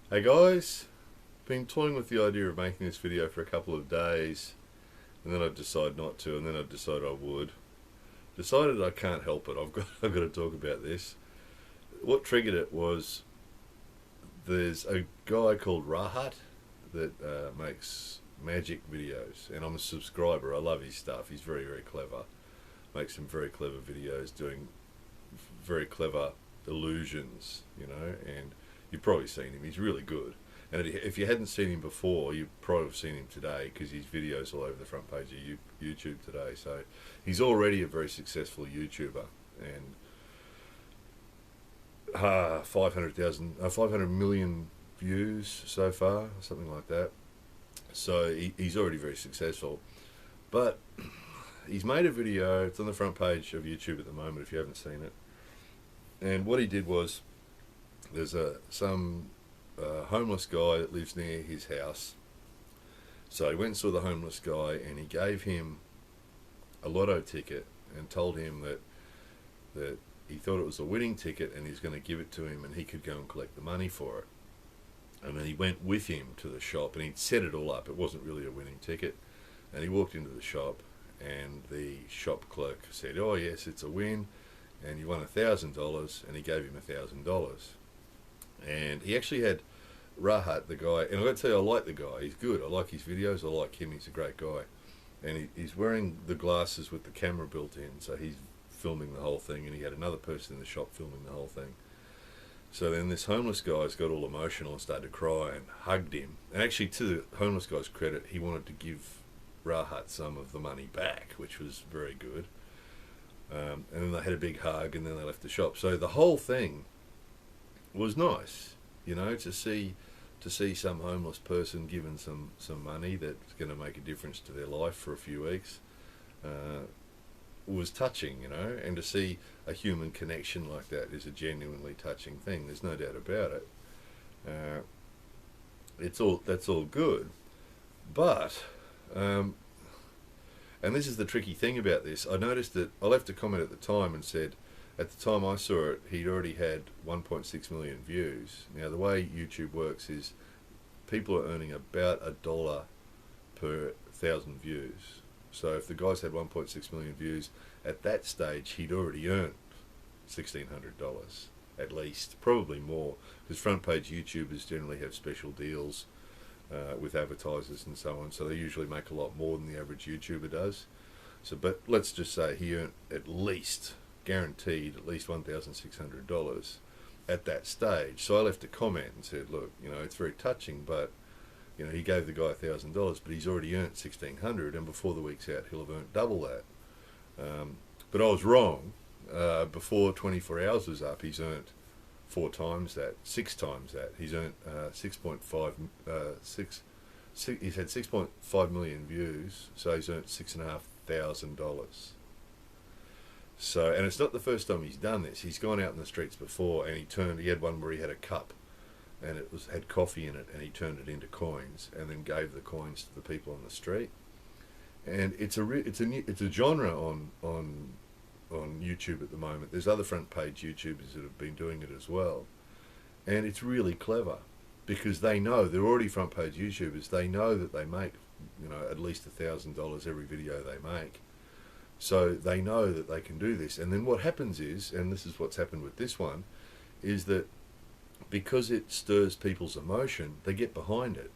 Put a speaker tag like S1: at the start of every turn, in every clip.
S1: Hey guys, been toying with the idea of making this video for a couple of days, and then I decided not to, and then I decided I would. Decided I can't help it. I've got to talk about this. What triggered it was there's a guy called Rahat that makes magic videos, and I'm a subscriber. I love his stuff. He's very clever. Makes some very clever videos doing very clever illusions, and you've probably seen him. He's really good. And if you hadn't seen him before, you probably have seen him today because his videos all over the front page of YouTube today. So he's already a very successful YouTuber, and 500 million views so far, something like that. So he's already very successful. But he's made a video. It's on the front page of YouTube at the moment. If you haven't seen it, and what he did was there's some homeless guy that lives near his house. So he went and saw the homeless guy, and he gave him a lotto ticket and told him that he thought it was a winning ticket, and he's going to give it to him, and he could go and collect the money for it. And then he went with him to the shop, and he'd set it all up. It wasn't really a winning ticket. And he walked into the shop, and the shop clerk said, "Oh yes, it's a win, and you won $1,000." And he gave him $1,000. And he actually had Rahat, the guy, and I've got to tell you, I like the guy. He's good. I like his videos. I like him. He's a great guy. And he's wearing the glasses with the camera built in, so he's filming the whole thing, and he had another person in the shop filming the whole thing. So then this homeless guy's got all emotional and started to cry and hugged him. And actually, to the homeless guy's credit, he wanted to give Rahat some of the money back, which was very good. And then they had a big hug, and then they left the shop. So the whole thing was nice, to see some homeless person given some money that's going to make a difference to their life for a few weeks. Was touching, and to see a human connection like that is a genuinely touching thing. There's no doubt about it. That's all good, but and this is the tricky thing about this. I noticed that I left a comment at the time and said, at the time I saw it, he'd already had 1.6 million views. Now the way YouTube works is people are earning about $1 per 1,000 views. So if the guy's had 1.6 million views, at that stage he'd already earned $1,600 at least, probably more, because front page YouTubers generally have special deals with advertisers and so on, so they usually make a lot more than the average YouTuber does. So, but let's just say he earned at least, guaranteed, at least $1,600 at that stage. So I left a comment and said, look, it's very touching, but he gave the guy $1,000, but he's already earned $1,600, and before the week's out, he'll have earned double that. But I was wrong. Before 24 hours was up, he's earned 4 times that, 6 times that. He's earned 6.5. He's had 6.5 million views, so he's earned $6,500. So, and it's not the first time he's done this. He's gone out in the streets before, and he had one where he had a cup, and it had coffee in it, and he turned it into coins, and then gave the coins to the people on the street. And it's a genre on YouTube at the moment. There's other front page YouTubers that have been doing it as well, and it's really clever because they know they're already front page YouTubers. They know that they make at least $1,000 every video they make, so they know that they can do this. And then what happens is, and this is what's happened with this one, is that because it stirs people's emotion, they get behind it.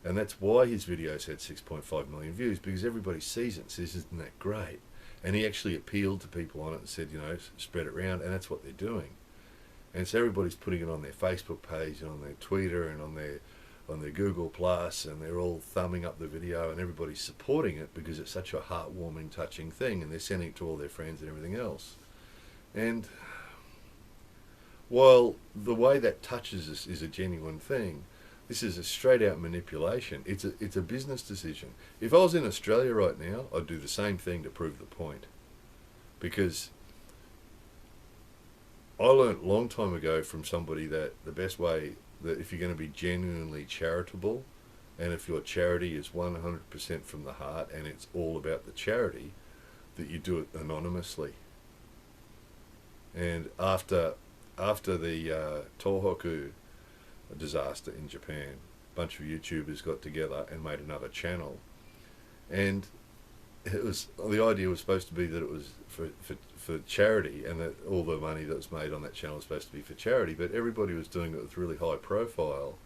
S1: And that's why his videos had 6.5 million views, because everybody sees it and says, isn't that great? And he actually appealed to people on it and said, spread it around, and that's what they're doing. And so everybody's putting it on their Facebook page and on their Twitter and on their Google Plus, and they're all thumbing up the video, and everybody's supporting it because it's such a heartwarming, touching thing, and they're sending it to all their friends and everything else. And while the way that touches us is a genuine thing, this is a straight out manipulation. It's a business decision. If I was in Australia right now, I'd do the same thing to prove the point. Because I learnt a long time ago from somebody that the best way, that if you're going to be genuinely charitable, and if your charity is 100% from the heart and it's all about the charity, that you do it anonymously. And after the Tohoku a disaster in Japan. A bunch of YouTubers got together and made another channel, and the idea was supposed to be that it was for charity, and that all the money that was made on that channel was supposed to be for charity, but everybody was doing it with really high profile,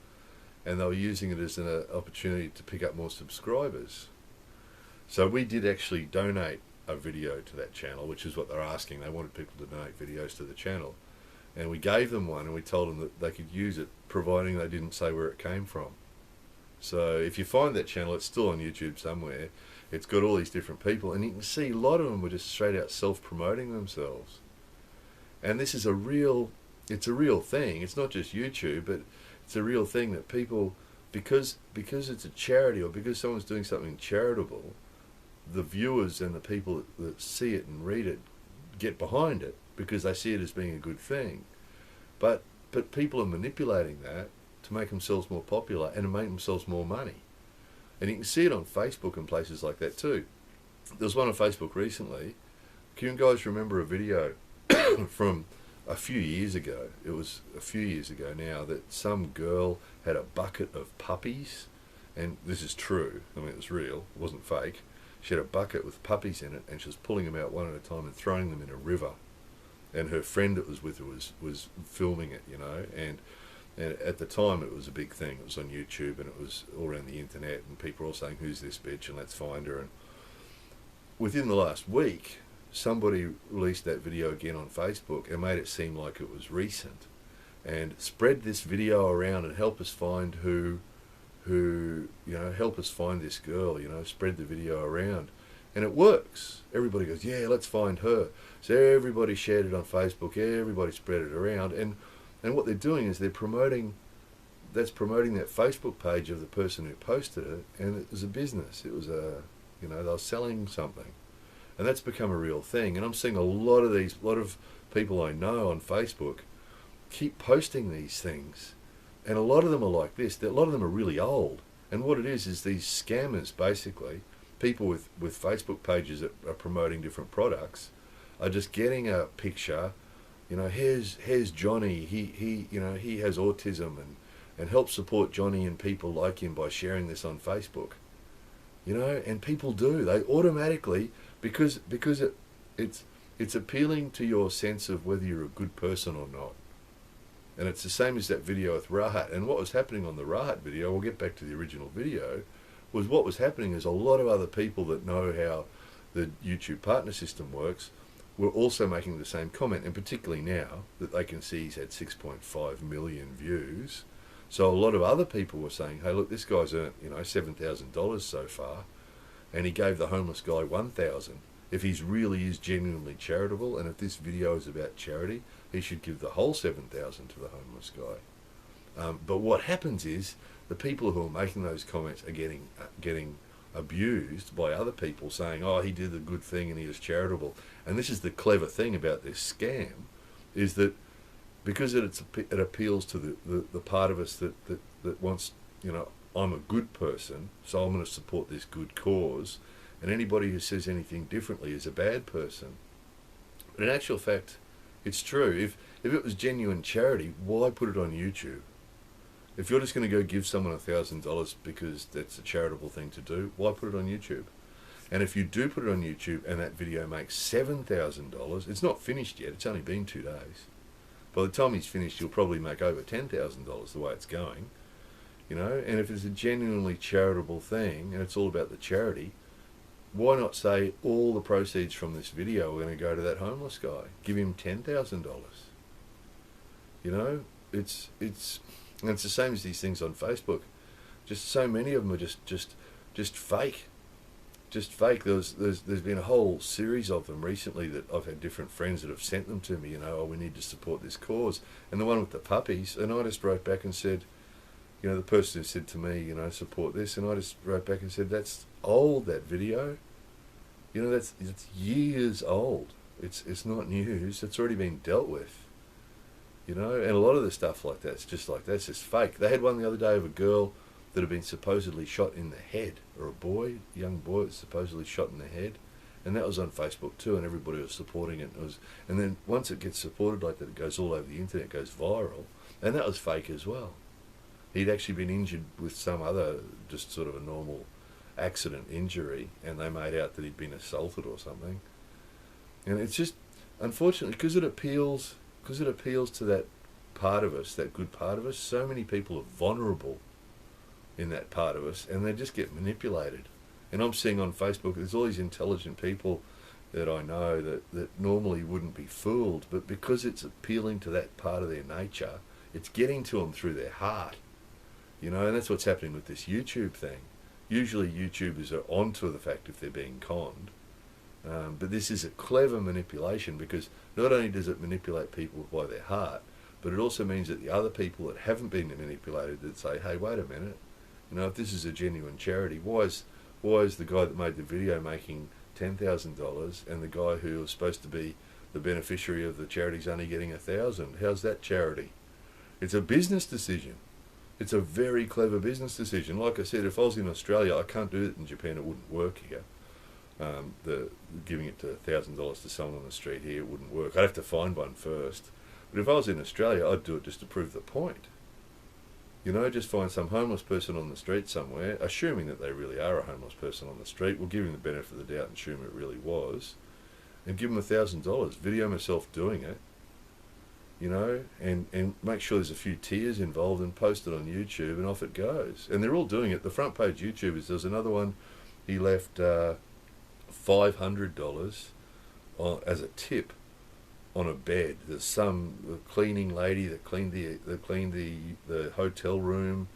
S1: and they were using it as an opportunity to pick up more subscribers. So we did actually donate a video to that channel, which is what they're asking. They wanted people to donate videos to the channel, and we gave them one, and we told them that they could use it providing they didn't say where it came from. So if you find that channel, it's still on YouTube somewhere. It's got all these different people, and you can see a lot of them were just straight out self-promoting themselves. And this is it's a real thing. It's not just YouTube, but it's a real thing that people, because it's a charity, or because someone's doing something charitable, the viewers and the people that see it and read it get behind it because they see it as being a good thing. But people are manipulating that to make themselves more popular and to make themselves more money. And you can see it on Facebook and places like that too. There was one on Facebook recently. Can you guys remember a video from a few years ago? It was a few years ago now, that some girl had a bucket of puppies, and this is true, I mean it was real, it wasn't fake. She had a bucket with puppies in it, and she was pulling them out one at a time and throwing them in a river. And her friend that was with her was filming it, you know, and at the time it was a big thing. It was on YouTube and it was all around the internet, and people were all saying, who's this bitch, and let's find her. And within the last week, somebody released that video again on Facebook and made it seem like it was recent, and spread this video around and help us find help us find this girl, spread the video around. And it works. Everybody goes, yeah, let's find her. So everybody shared it on Facebook, everybody spread it around, and what they're doing is they're promoting that Facebook page of the person who posted it, and it was a business. It was they were selling something. And that's become a real thing. And I'm seeing a lot of people I know on Facebook keep posting these things. And a lot of them are like this. A lot of them are really old. And what it is these scammers, basically, people with Facebook pages that are promoting different products, are just getting a picture. Here's Johnny. He has autism, and help support Johnny and people like him by sharing this on Facebook. And people do. They automatically, because it's appealing to your sense of whether you're a good person or not. And it's the same as that video with Rahat. And what was happening on the Rahat video, we'll get back to the original video, was what was happening is a lot of other people that know how the YouTube partner system works were also making the same comment, and particularly now that they can see he's had 6.5 million views. So a lot of other people were saying, hey, look, this guy's earned $7,000 so far, and he gave the homeless guy $1,000. If he really is genuinely charitable, and if this video is about charity, he should give the whole $7,000 to the homeless guy. But what happens is the people who are making those comments are getting abused by other people saying, oh, he did a good thing and he was charitable. And this is the clever thing about this scam, is that because it appeals to the part of us that wants, I'm a good person, so I'm going to support this good cause, and anybody who says anything differently is a bad person. But in actual fact, it's true. If it was genuine charity, why put it on YouTube? If you're just going to go give someone $1,000 because that's a charitable thing to do, why put it on YouTube? And if you do put it on YouTube and that video makes $7,000, it's not finished yet, it's only been 2 days. By the time he's finished, you'll probably make over $10,000 the way it's going. And if it's a genuinely charitable thing and it's all about the charity, why not say all the proceeds from this video are going to go to that homeless guy? Give him $10,000. It's the same as these things on Facebook. Just so many of them are just fake. Just fake. There's been a whole series of them recently that I've had different friends that have sent them to me, oh, we need to support this cause. And the one with the puppies, and I just wrote back and said, the person who said to me, support this, and I just wrote back and said, that's old, that video. It's years old. It's not news. It's already been dealt with. And a lot of the stuff like that's just like that's just fake. They had one the other day of a girl that had been supposedly shot in the head, or a young boy was supposedly shot in the head, and that was on Facebook too, and everybody was supporting it. And then once it gets supported like that, it goes all over the internet, it goes viral, and that was fake as well. He'd actually been injured with some other, just sort of a normal accident injury, and they made out that he'd been assaulted or something. And it's just, unfortunately, because it appeals to that part of us, that good part of us. So many people are vulnerable in that part of us, and they just get manipulated. And I'm seeing on Facebook, there's all these intelligent people that I know that normally wouldn't be fooled, but because it's appealing to that part of their nature, it's getting to them through their heart. You know, and that's what's happening with this YouTube thing. Usually YouTubers are onto the fact if they're being conned, but this is a clever manipulation, because not only does it manipulate people by their heart, but it also means that the other people that haven't been manipulated, that say, hey, wait a minute, you know, if this is a genuine charity, why is the guy that made the video making $10,000 and the guy who was supposed to be the beneficiary of the charity's only getting $1,000? How's that charity? It's a business decision. It's a very clever business decision. Like I said, if I was in Australia, I can't do it in Japan, it wouldn't work here. The giving it to $1,000 to someone on the street here, it wouldn't work. I'd have to find one first. But if I was in Australia, I'd do it just to prove the point. You know, just find some homeless person on the street somewhere, assuming that they really are a homeless person on the street. We'll give him the benefit of the doubt and assume it really was, and give him $1,000. Video myself doing it, you know, and make sure there's a few tears involved, and post it on YouTube, and off it goes. And they're all doing it. The front page YouTubers, there's another one, he left $500 as a tip on a bed. There's some cleaning lady that cleaned the hotel room,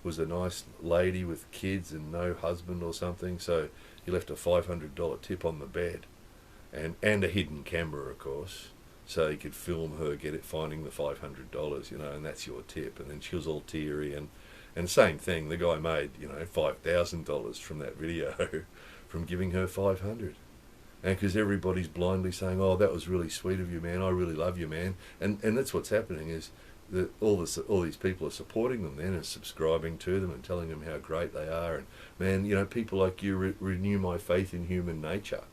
S1: was a nice lady with kids and no husband or something, so he left a $500 tip on the bed, and a hidden camera, of course, so he could film her finding the $500, you know, and that's your tip. And then she was all teary, and same thing, the guy made, you know, $5,000 from that video from giving her $500. And because everybody's blindly saying, oh, that was really sweet of you, man, I really love you, man. And that's what's happening, is that all these people are supporting them then, and subscribing to them and telling them how great they are. And, man, you know, people like you renew my faith in human nature.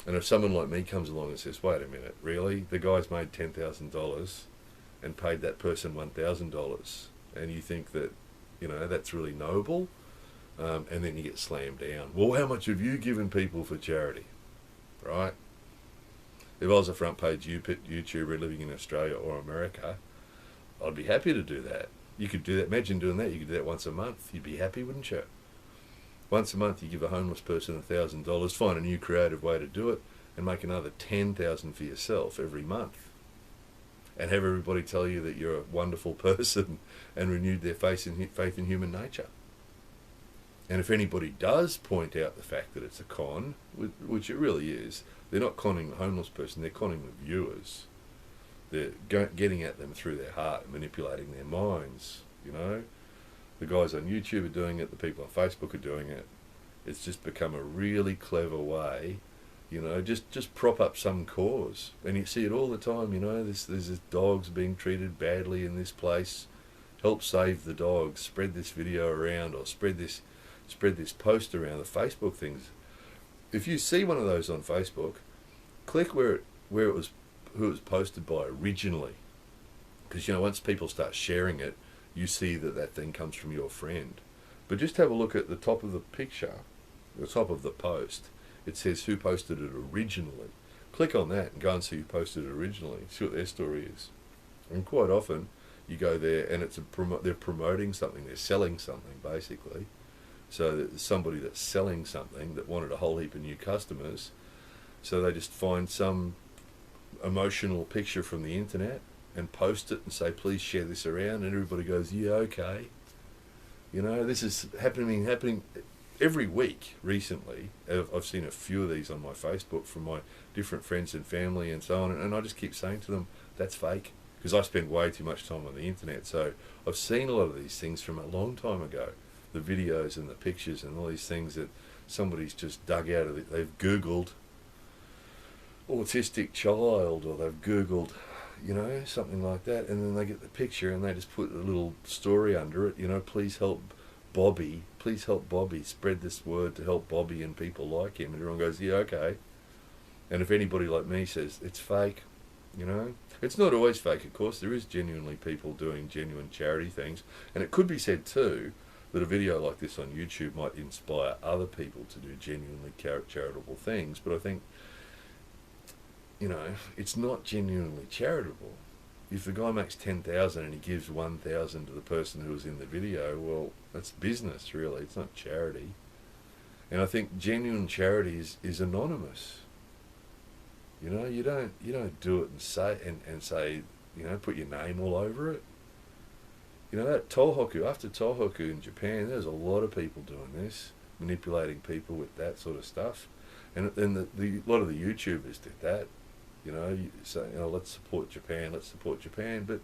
S1: And if someone like me comes along and says, wait a minute, really? The guy's made $10,000 and paid that person $1,000, and you think that, you know, that's really noble? And then you get slammed down. Well, how much have you given people for charity? Right? If I was a front page YouTuber living in Australia or America, I'd be happy to do that. You could do that. Imagine doing that. You could do that once a month. You'd be happy, wouldn't you? Once a month, you give a homeless person $1,000. Find a new creative way to do it, and make another $10,000 for yourself every month. And have everybody tell you that you're a wonderful person and renewed their faith in human nature. And if anybody does point out the fact that it's a con, which it really is, they're not conning the homeless person, they're conning the viewers. They're getting at them through their heart and manipulating their minds, you know. The guys on YouTube are doing it, the people on Facebook are doing it. It's just become a really clever way, you know, just prop up some cause. And you see it all the time, you know, there's this dogs being treated badly in this place. Help save the dogs, spread this video around, or spread this post around. The Facebook things, if you see one of those on Facebook, click who it was posted by originally, because, you know, once people start sharing it, you see that thing comes from your friend. But just have a look at the top of the picture, the top of the post. It says who posted it originally. Click on that and go and see who posted it originally, see what their story is. And quite often you go there and they're promoting something, they're selling something basically. So there's somebody that's selling something that wanted a whole heap of new customers, so they just find some emotional picture from the internet and post it and say, please share this around, and everybody goes, yeah, okay. You know, this is happening every week recently. I've seen a few of these on my Facebook from my different friends and family and so on, and I just keep saying to them, that's fake, because I spend way too much time on the internet. So I've seen a lot of these things from a long time ago, the videos and the pictures and all these things that somebody's just dug out of it. They've Googled autistic child, or they've Googled, you know, something like that, and then they get the picture and they just put a little story under it, you know, please help Bobby, spread this word to help Bobby and people like him. And everyone goes, yeah, okay. And if anybody like me says it's fake, You know, it's not always fake, of course. There is genuinely people doing genuine charity things, and it could be said too that a video like this on YouTube might inspire other people to do genuinely charitable things. But I think, you know, it's not genuinely charitable. If the guy makes 10,000 and he gives 1,000 to the person who was in the video, well, that's business, really. It's not charity. And I think genuine charity is anonymous. You know, you don't do it and say, you know, put your name all over it. You know, that Tohoku, after Tohoku in Japan, there's a lot of people doing this, manipulating people with that sort of stuff. And then a lot of the YouTubers did that. You know, you say, oh, let's support Japan, but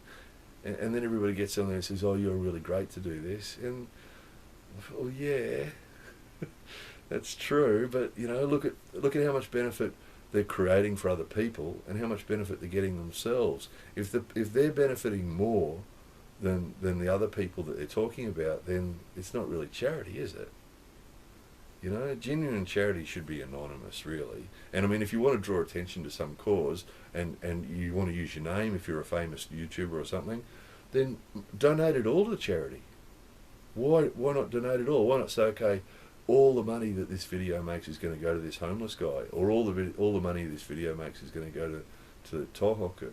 S1: and then everybody gets on there and says, oh, you're really great to do this. And, well, yeah, that's true, but, you know, look at how much benefit they're creating for other people and how much benefit they're getting themselves. If they're benefiting more than the other people that they're talking about, then it's not really charity, is it? You know, genuine charity should be anonymous, really. And I mean, if you want to draw attention to some cause and you want to use your name, if you're a famous YouTuber or something, then donate it all to charity. Why not donate it all? Why not say, okay, all the money that this video makes is going to go to this homeless guy, or all the money this video makes is going to go to Tohoku,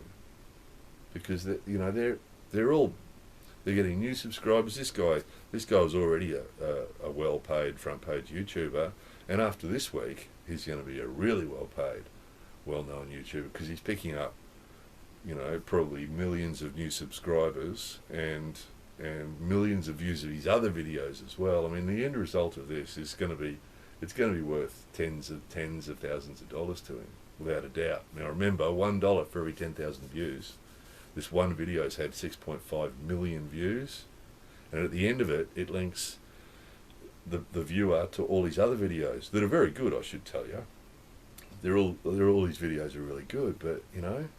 S1: because you know they're getting new subscribers. This guy was already a well-paid front-page YouTuber, and after this week, he's going to be a really well-paid, well-known YouTuber because he's picking up, you know, probably millions of new subscribers and millions of views of his other videos as well. I mean, the end result of this is going to be worth tens of thousands of dollars to him, without a doubt. Now remember, $1 for every 10,000 views. This one video's had 6.5 million views, and at the end of it, it links the viewer to all his other videos that are very good, I should tell you. All these videos are really good, but you know.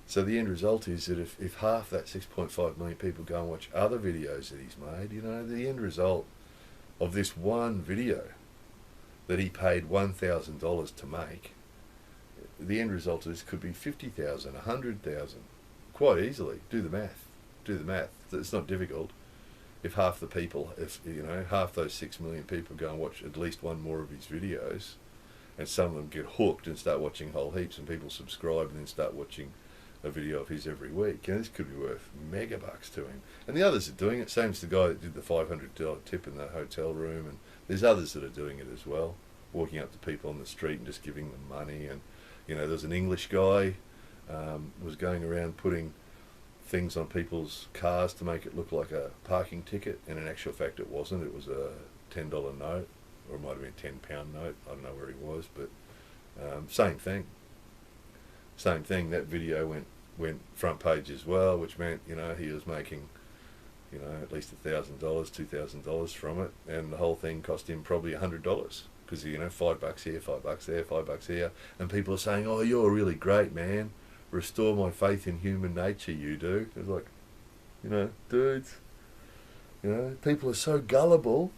S1: So the end result is that if half that 6.5 million people go and watch other videos that he's made, you know, the end result of this one video that he paid $1,000 to make, the end result of this could be 50,000, 100,000, quite easily. Do the math. It's not difficult. If half those 6 million people go and watch at least one more of his videos, and some of them get hooked and start watching whole heaps, and people subscribe and then start watching a video of his every week, and this could be worth mega bucks to him. And the others are doing it. Same as the guy that did the $500 tip in the hotel room, and there's others that are doing it as well, walking up to people on the street and just giving them money. And you know, there's an English guy was going around putting things on people's cars to make it look like a parking ticket, and in actual fact it wasn't. It was a $10 note, or it might have been a £10 note. I don't know where he was, but same thing. That video went front page as well, which meant, you know, he was making, you know, at least $1,000, $2,000 from it, and the whole thing cost him probably $100 because, you know, $5 here, $5 there, $5 here, and people are saying, oh, you're really great, man. Restore my faith in human nature, you do. It's like, you know, dudes, you know, people are so gullible.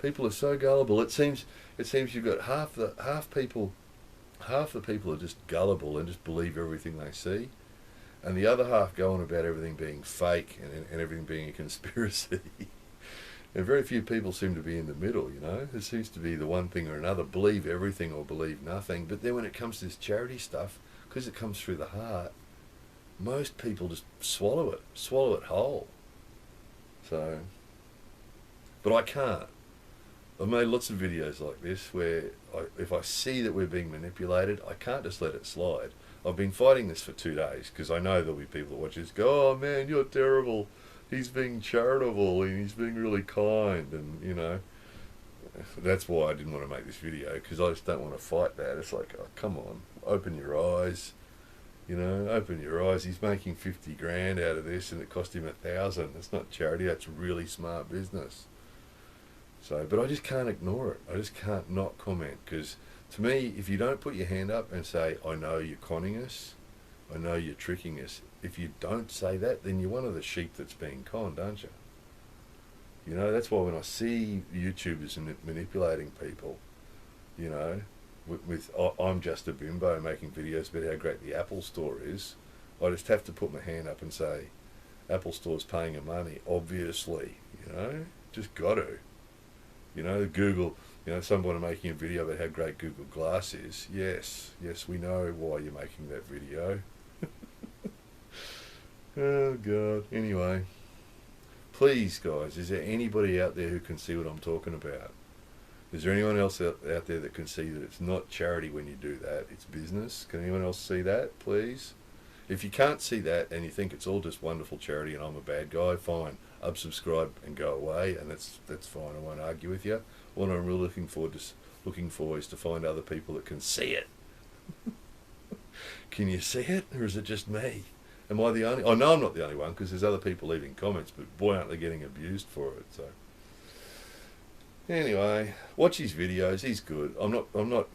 S1: It seems you've got half the people are just gullible and just believe everything they see, and the other half go on about everything being fake and everything being a conspiracy. And very few people seem to be in the middle, you know. There seems to be the one thing or another, believe everything or believe nothing. But then when it comes to this charity stuff, because it comes through the heart, most people just swallow it whole. So, but I can't. I've made lots of videos like this where if I see that we're being manipulated, I can't just let it slide. I've been fighting this for 2 days because I know there'll be people that watch this go, oh man, you're terrible. He's being charitable and he's being really kind, and you know, that's why I didn't want to make this video, because I just don't want to fight that. It's like, oh, come on, open your eyes. You know, open your eyes. He's making 50 grand out of this and it cost him 1,000. It's not charity, that's really smart business. So, but I just can't ignore it. I just can't not comment, because to me, if you don't put your hand up and say, I know you're conning us, I know you're tricking us, if you don't say that, then you're one of the sheep that's being conned, aren't you? You know, that's why when I see YouTubers manipulating people, you know, I'm just a bimbo making videos about how great the Apple Store is. I just have to put my hand up and say, Apple Store's paying her money, obviously, just got to. Google, someone making a video about how great Google Glass is. Yes, we know why you're making that video. Oh, God. Anyway, please, guys, is there anybody out there who can see what I'm talking about? Is there anyone else out there that can see that it's not charity when you do that? It's business. Can anyone else see that, please? If you can't see that and you think it's all just wonderful charity and I'm a bad guy, fine. Unsubscribe and go away, and that's fine. I won't argue with you. What I'm really looking for is to find other people that can see it. Can you see it, or is it just me? Am I the only? I know I'm not the only one, because there's other people leaving comments, but boy, aren't they getting abused for it. So anyway, watch his videos. He's good. I'm not.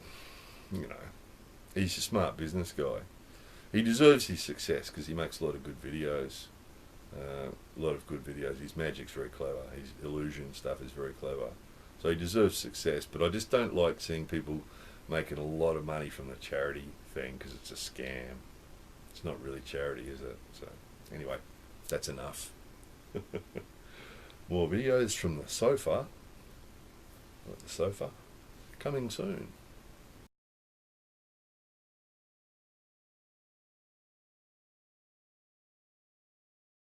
S1: He's a smart business guy. He deserves his success because he makes a lot of good videos. His magic's very clever. His illusion stuff is very clever. So he deserves success. But I just don't like seeing people making a lot of money from the charity thing, because it's a scam. It's not really charity, is it? So anyway, that's enough. More videos from the sofa. Coming soon.